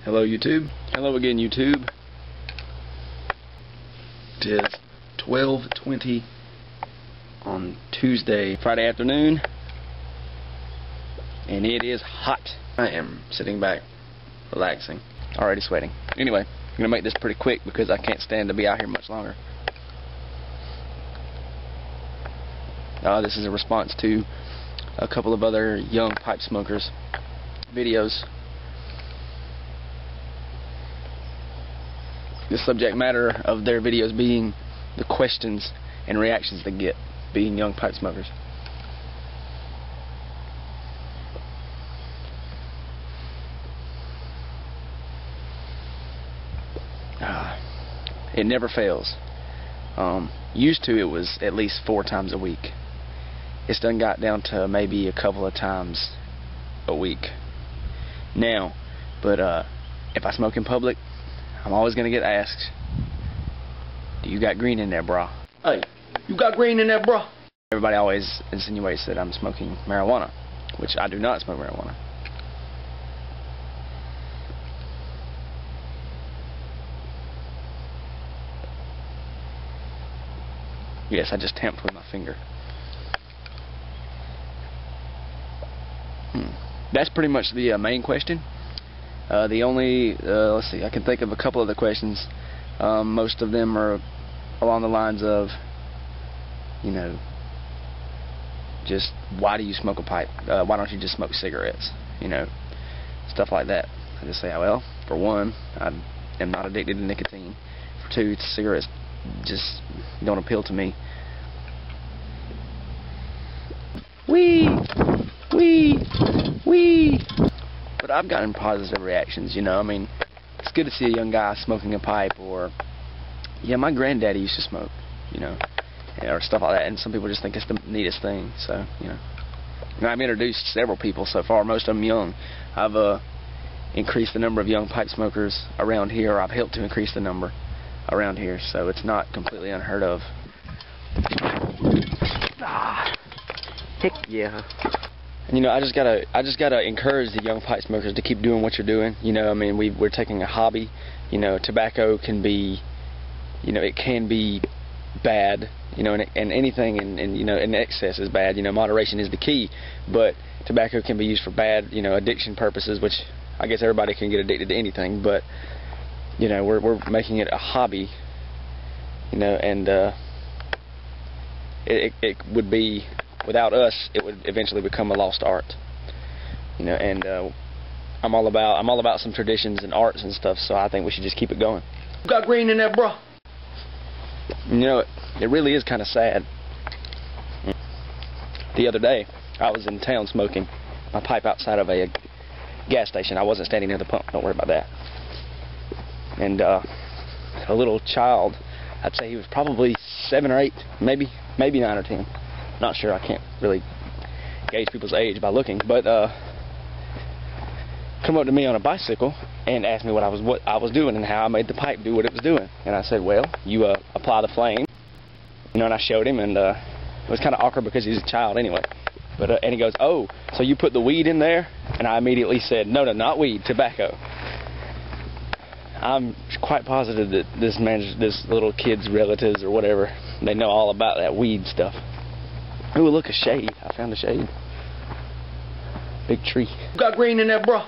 Hello YouTube. Hello again YouTube. It is 12:20 on Tuesday, Friday afternoon, and it is hot. I am sitting back, relaxing. Already sweating. Anyway, I'm going to make this pretty quick because I can't stand to be out here much longer. This is a response to a couple of other young pipe smokers videos. The subject matter of their videos being the questions and reactions they get being young pipe smokers. It never fails. Used to it was at least 4 times a week. It's done got down to maybe a couple of times a week now. But if I smoke in public, I'm always going to get asked, "Do you got green in there, brah?" Hey, you got green in there, bro? Everybody always insinuates that I'm smoking marijuana, which I do not smoke marijuana. Yes, I just tamped with my finger. That's pretty much the main question. The only, let's see, I can think of a couple of the questions. Most of them are along the lines of, you know, just why do you smoke a pipe? Why don't you just smoke cigarettes? You know, stuff like that. I just say, well, for one, I am not addicted to nicotine. For two, cigarettes just don't appeal to me. Wee! But I've gotten positive reactions, you know. I mean, it's good to see a young guy smoking a pipe, or, yeah, my granddaddy used to smoke, you know, or stuff like that. And some people just think it's the neatest thing. So, you know, and I've introduced several people so far, most of them young. I've increased the number of young pipe smokers around here. I've helped to increase the number around here, so it's not completely unheard of. Heck yeah. And, you know, I just gotta encourage the young pipe smokers to keep doing what you're doing. You know, I mean, we're taking a hobby. You know, tobacco can be, you know, it can be bad. You know, and anything you know, in excess is bad. You know, moderation is the key. But tobacco can be used for bad, you know, addiction purposes, which I guess everybody can get addicted to anything. But, you know, we're making it a hobby. You know, and it would be, without us, it would eventually become a lost art. You know, and I'm all about some traditions and arts and stuff, so I think we should just keep it going. You got green in there, bro? You know, it really is kind of sad. The other day, I was in town smoking my pipe outside of a gas station. I wasn't standing near the pump, don't worry about that. And a little child, I'd say he was probably 7 or 8, maybe 9 or 10. Not sure, I can't really gauge people's age by looking, but come up to me on a bicycle and asked me what I was doing and how I made the pipe do what it was doing. And I said, well, you apply the flame, you know, and I showed him, and it was kind of awkward because he's a child anyway. But and he goes, oh, so you put the weed in there? And I immediately said, no, not weed, tobacco. I'm quite positive that this little kid's relatives or whatever, they know all about that weed stuff. Ooh, look, a shade. I found a shade. Big tree. You got green in there, bro?